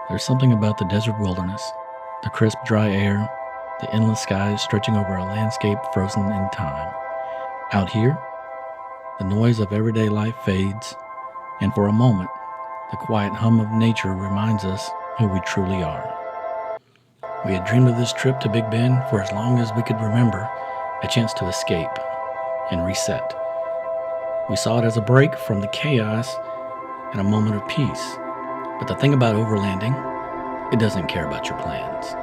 There's something about the desert wilderness, the crisp, dry air, the endless skies stretching over a landscape frozen in time. Out here, the noise of everyday life fades, and for a moment, the quiet hum of nature reminds us who we truly are. We had dreamed of this trip to Big Bend for as long as we could remember, a chance to escape and reset. We saw it as a break from the chaos and a moment of peace. But the thing about overlanding, it doesn't care about your plans.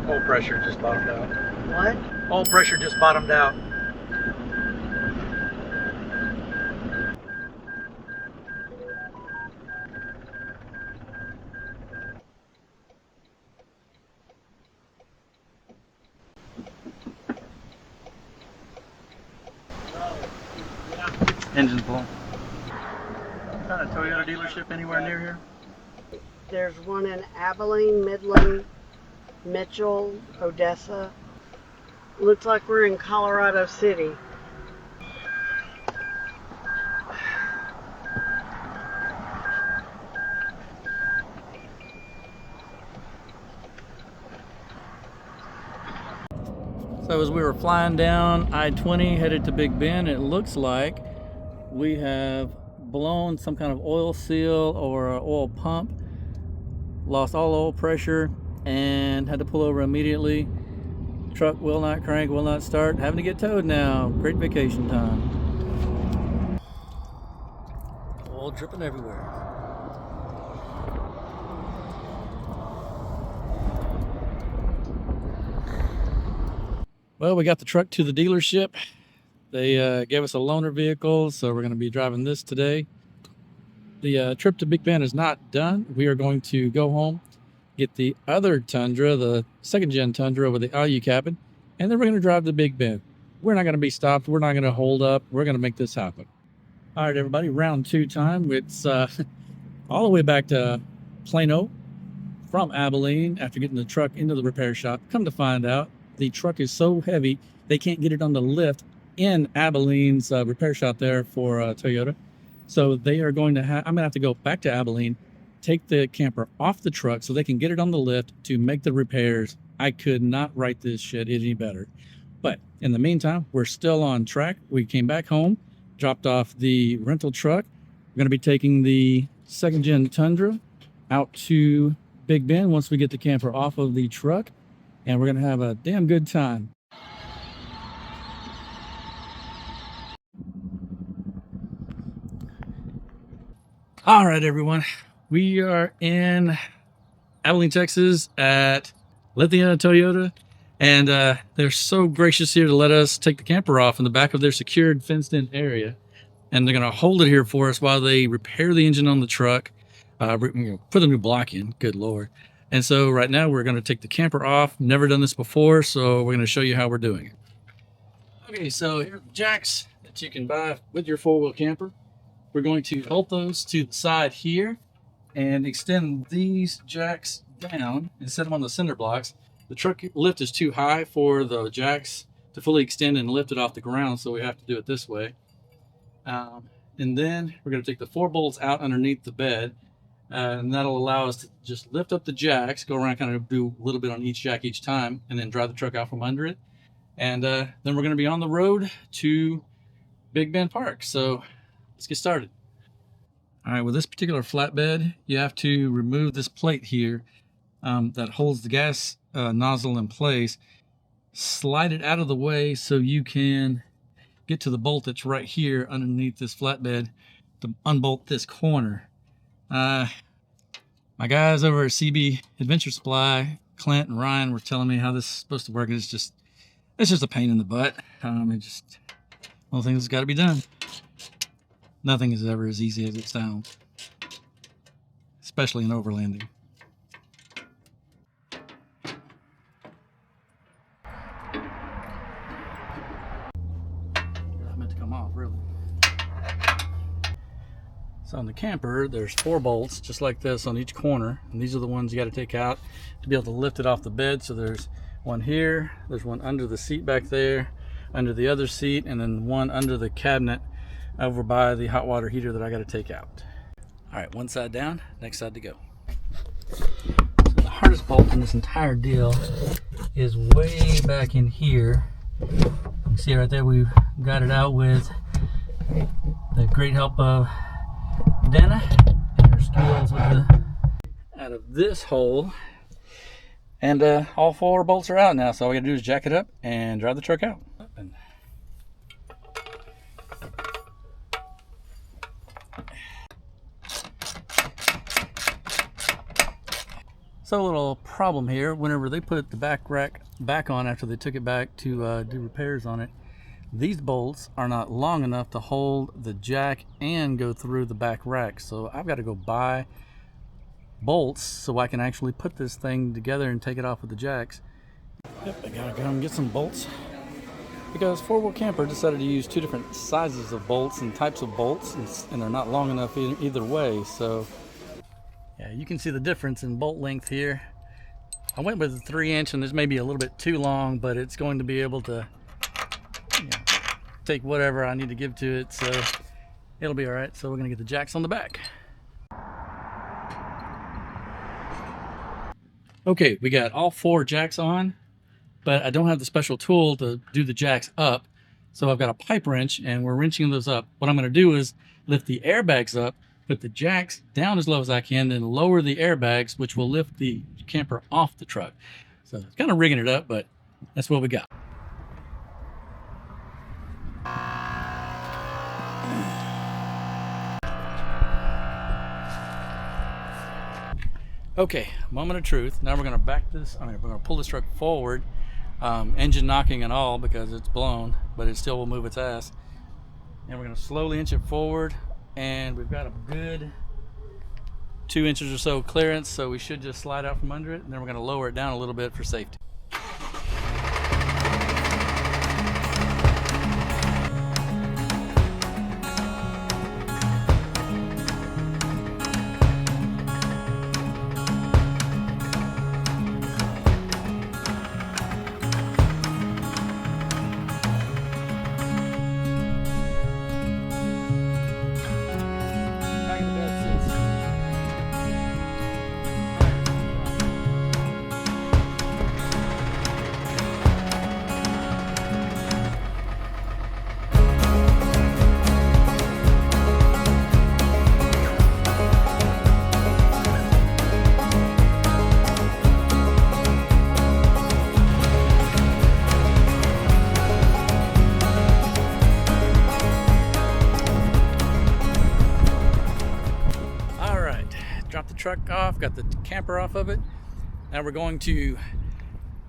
Oil pressure just bottomed out. What? Oil pressure just bottomed out. Engine's blowing. Not a Toyota dealership anywhere near here? There's one in Abilene, Midland, Mitchell, Odessa. Looks like we're in Colorado City. So as we were flying down I-20 headed to Big Bend, it looks like we have blown some kind of oil seal or oil pump, lost all oil pressure, and had to pull over immediately. Truck will not crank, will not start, having to get towed now. Great vacation time. Oil dripping everywhere. Well, we got the truck to the dealership. They gave us a loaner vehicle, so we're going to be driving this today. The trip to Big Bend is not done. We are going to go home, get the other Tundra, the second-gen Tundra with the IU cabin, and then we're going to drive to Big Bend. We're not going to be stopped. We're not going to hold up. We're going to make this happen. All right, everybody, round two time. It's all the way back to Plano from Abilene after getting the truck into the repair shop. Come to find out, the truck is so heavy, they can't get it on the lift in Abilene's repair shop there for Toyota. So they are going to I'm going to have to go back to Abilene, take the camper off the truck so they can get it on the lift to make the repairs. I could not write this shit any better. But in the meantime, we're still on track. We came back home, dropped off the rental truck. We're going to be taking the second-gen Tundra out to Big Bend once we get the camper off of the truck. And we're going to have a damn good time. All right, everyone. We are in Abilene, Texas at Lithia Toyota. And they're so gracious here to let us take the camper off in the back of their secured fenced-in area. And they're going to hold it here for us while they repair the engine on the truck, put a new block in. Good Lord. And so right now we're going to take the camper off. Never done this before, so we're going to show you how we're doing it. Okay, so here are the jacks that you can buy with your four-wheel camper. We're going to bolt those to the side here and extend these jacks down and set them on the cinder blocks. The truck lift is too high for the jacks to fully extend and lift it off the ground, so we have to do it this way. And then we're going to take the 4 bolts out underneath the bed. And that'll allow us to just lift up the jacks, go around, kind of do a little bit on each jack each time, and then drive the truck out from under it. And then we're going to be on the road to Big Bend Park. So let's get started. All right, with this particular flatbed, you have to remove this plate here that holds the gas nozzle in place. Slide it out of the way so you can get to the bolt that's right here underneath this flatbed to unbolt this corner. My guys over at CB Adventure Supply, Clint and Ryan, were telling me how this is supposed to work. It's just a pain in the butt. It's just one of the things that's got to be done. Nothing is ever as easy as it sounds. especially in overlanding. That meant to come off, really. So on the camper, there's 4 bolts just like this on each corner, and these are the ones you got to take out to be able to lift it off the bed. So there's one here, there's one under the seat back there, under the other seat, and then one under the cabinet over by the hot water heater that I got to take out. All right, one side down, next side to go. So the hardest bolt in this entire deal is way back in here. You can see right there, we've got it out with the great help of Dana and her skills with the out of this hole, and all 4 bolts are out now. So all we gotta do is jack it up and drive the truck out. So a little problem here, whenever they put the back rack back on after they took it back to do repairs on it, these bolts are not long enough to hold the jack and go through the back rack. So I've got to go buy bolts so I can actually put this thing together and take it off with the jacks. Yep, I gotta go and get some bolts because 4-wheel camper decided to use 2 different sizes of bolts and types of bolts, and they're not long enough either way. So yeah, you can see the difference in bolt length here. I went with a 3-inch, and this may be a little bit too long, but it's going to be able to take whatever I need to give to it, so it'll be all right. So we're gonna get the jacks on the back. Okay, we got all 4 jacks on, but I don't have the special tool to do the jacks up. So I've got a pipe wrench, and we're wrenching those up. What I'm gonna do is lift the airbags up, put the jacks down as low as I can, then lower the airbags, which will lift the camper off the truck. So it's kind of rigging it up, but that's what we got. Okay, moment of truth. Now we're gonna we're gonna pull this truck forward, engine knocking and all because it's blown, but it still will move its ass. And we're gonna slowly inch it forward, and we've got a good 2 inches or so clearance, so we should just slide out from under it, and then we're gonna lower it down a little bit for safety. Drop the truck off, got the camper off of it. Now we're going to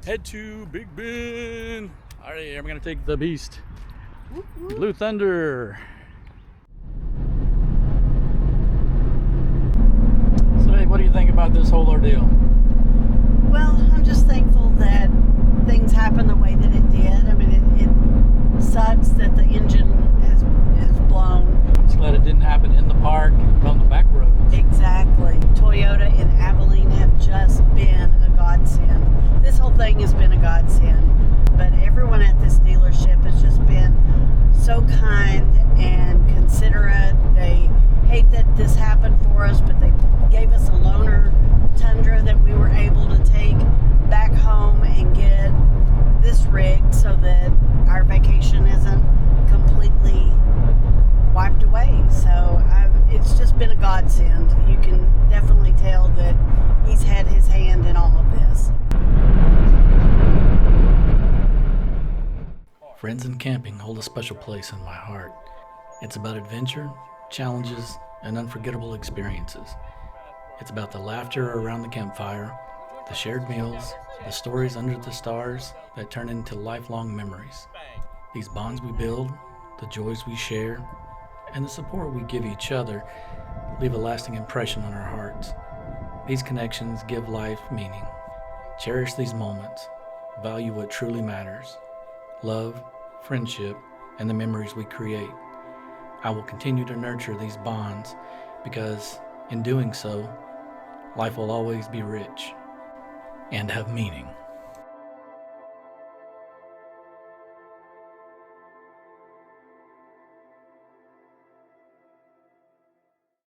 head to Big Bend. All right, we're gonna take the beast, Blue Thunder. So hey, what do you think about this whole ordeal? Well, I'm just thankful that things happened the way that it did. I mean, it sucks that the engine is blown. Just glad it didn't happen in the park, on the back roads. Exactly. Toyota and Abilene have just been a godsend. This whole thing has been a godsend. But everyone at this dealership has just been so kind and considerate. They hate that this happened for us, but they gave us a loaner Tundra that we were able to take back home and get this rigged so that our vacation isn't completely wiped away. So it's just been a godsend. You can definitely tell that he's had his hand in all of this. Friends and camping hold a special place in my heart. It's about adventure, challenges, and unforgettable experiences. It's about the laughter around the campfire, the shared meals, the stories under the stars that turn into lifelong memories. These bonds we build, the joys we share, and the support we give each other leave a lasting impression on our hearts. These connections give life meaning. Cherish these moments. Value what truly matters. Love, friendship, and the memories we create. I will continue to nurture these bonds because in doing so, life will always be rich and have meaning.